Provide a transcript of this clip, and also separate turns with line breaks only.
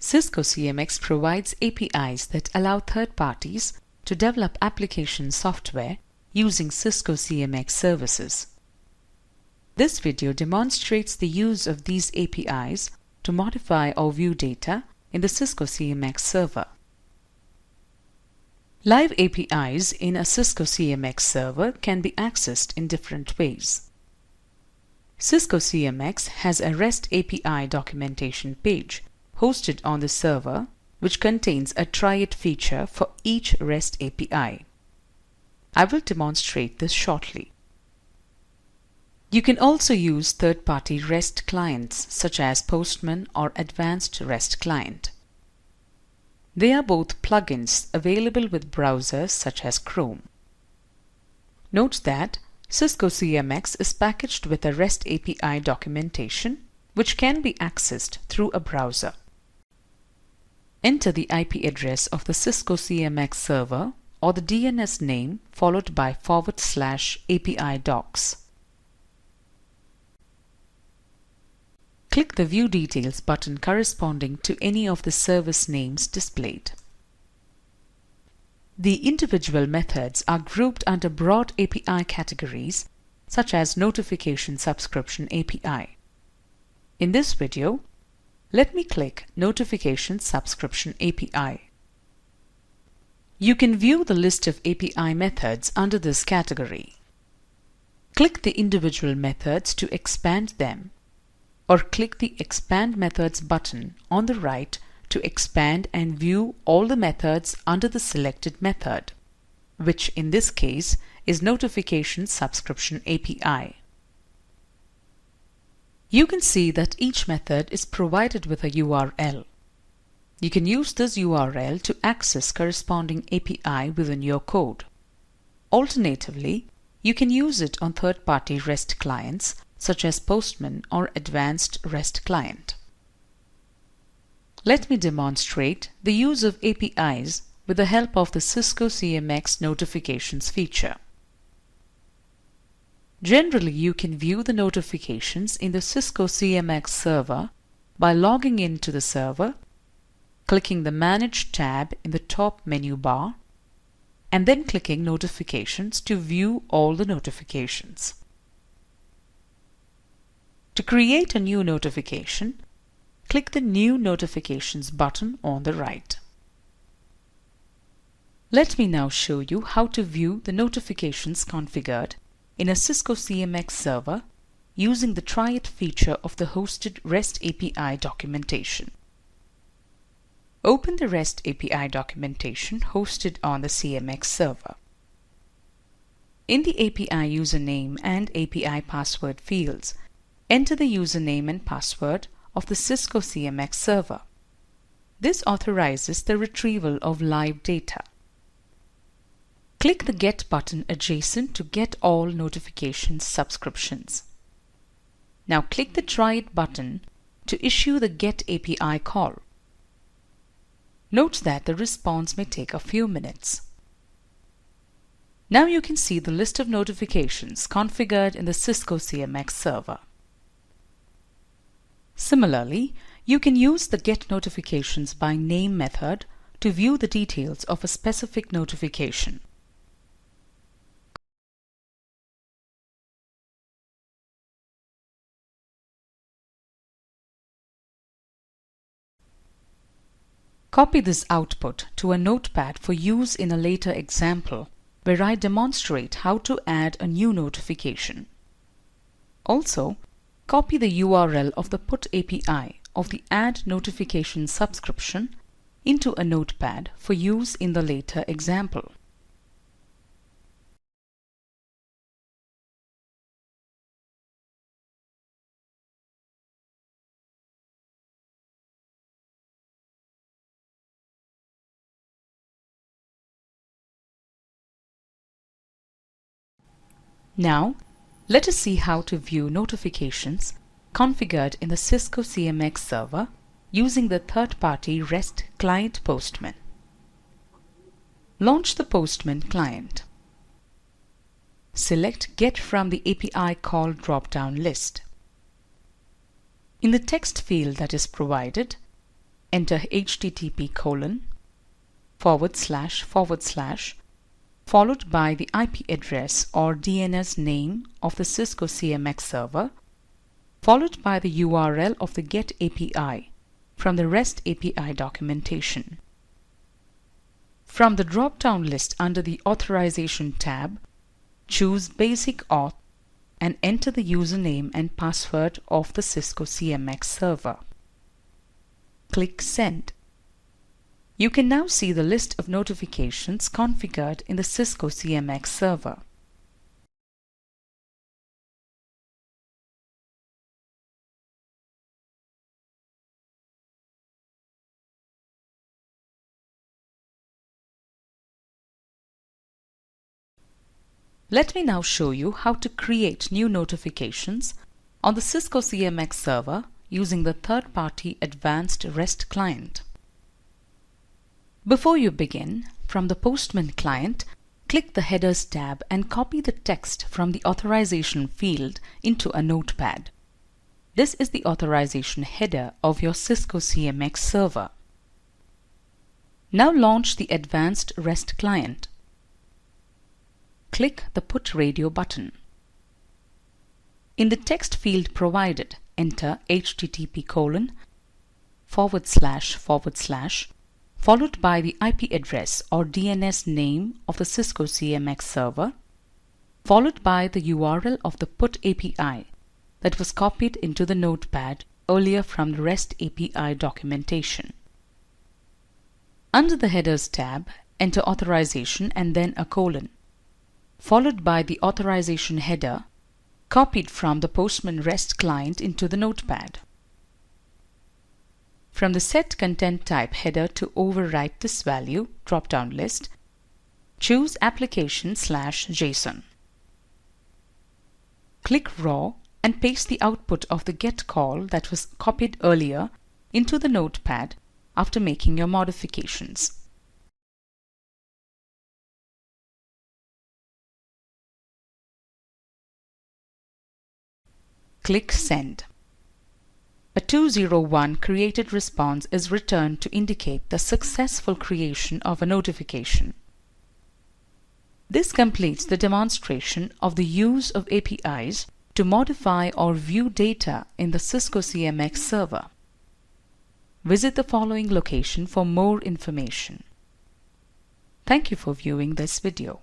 Cisco CMX provides APIs that allow third parties to develop application software using Cisco CMX services. This video demonstrates the use of these APIs to modify or view data in the Cisco CMX server. Live APIs in a Cisco CMX server can be accessed in different ways. Cisco CMX has a REST API documentation page hosted on the server, which contains a try it feature for each REST API. I will demonstrate this shortly. You can also use third-party REST clients such as Postman or Advanced REST Client. They are both plugins available with browsers such as Chrome. Note that Cisco CMX is packaged with a REST API documentation which can be accessed through a browser. Enter the IP address of the Cisco CMX server or the DNS name followed by /API docs. Click the View Details button corresponding to any of the service names displayed. The individual methods are grouped under broad API categories such as Notification Subscription API. In this video, let me click Notification Subscription API. You can view the list of API methods under this category. Click the individual methods to expand them, or click the Expand Methods button on the right to expand and view all the methods under the selected method, which in this case is Notification Subscription API. You can see that each method is provided with a URL. You can use this URL to access corresponding API within your code. Alternatively, you can use it on third-party REST clients such as Postman or Advanced REST Client. Let me demonstrate the use of APIs with the help of the Cisco CMX Notifications feature. Generally, you can view the notifications in the Cisco CMX server by logging into the server, clicking the Manage tab in the top menu bar, and then clicking Notifications to view all the notifications. To create a new notification, click the New Notifications button on the right. Let me now show you how to view the notifications configured in a Cisco CMX server using the Try It feature of the hosted REST API documentation. Open the REST API documentation hosted on the CMX server. In the API username and API password fields, enter the username and password of the Cisco CMX server. This authorizes the retrieval of live data. Click the Get button adjacent to get all notifications subscriptions. Now click the Try It button to issue the Get API call. Note that the response may take a few minutes. Now you can see the list of notifications configured in the Cisco CMX server. Similarly, you can use the Get Notifications by Name method to view the details of a specific notification. Copy this output to a notepad for use in a later example where I demonstrate how to add a new notification. Also, copy the URL of the Put API of the Add Notification subscription into a notepad for use in the later example. Now, let us see how to view notifications configured in the Cisco CMX server using the third-party REST client Postman. Launch the Postman client. Select Get from the API call drop-down list. In the text field that is provided, enter http:// followed by the IP address or DNS name of the Cisco CMX server, followed by the URL of the GET API from the REST API documentation. From the drop-down list under the Authorization tab, choose Basic Auth and enter the username and password of the Cisco CMX server. Click Send. You can now see the list of notifications configured in the Cisco CMX server. Let me now show you how to create new notifications on the Cisco CMX server using the third-party Advanced REST client. Before you begin, from the Postman client, click the Headers tab and copy the text from the authorization field into a notepad. This is the authorization header of your Cisco CMX server. Now launch the Advanced REST client. Click the Put Radio button. In the text field provided, enter http:// followed by the IP address or DNS name of the Cisco CMX server, followed by the URL of the Put API that was copied into the notepad earlier from the REST API documentation. Under the Headers tab, enter authorization and then a colon, followed by the authorization header copied from the Postman REST client into the notepad. From the Set Content Type header to overwrite this value drop-down list, choose Application/JSON. Click Raw and paste the output of the GET call that was copied earlier into the notepad after making your modifications. Click Send. A 201 created response is returned to indicate the successful creation of a notification. This completes the demonstration of the use of APIs to modify or view data in the Cisco CMX server. Visit the following location for more information. Thank you for viewing this video.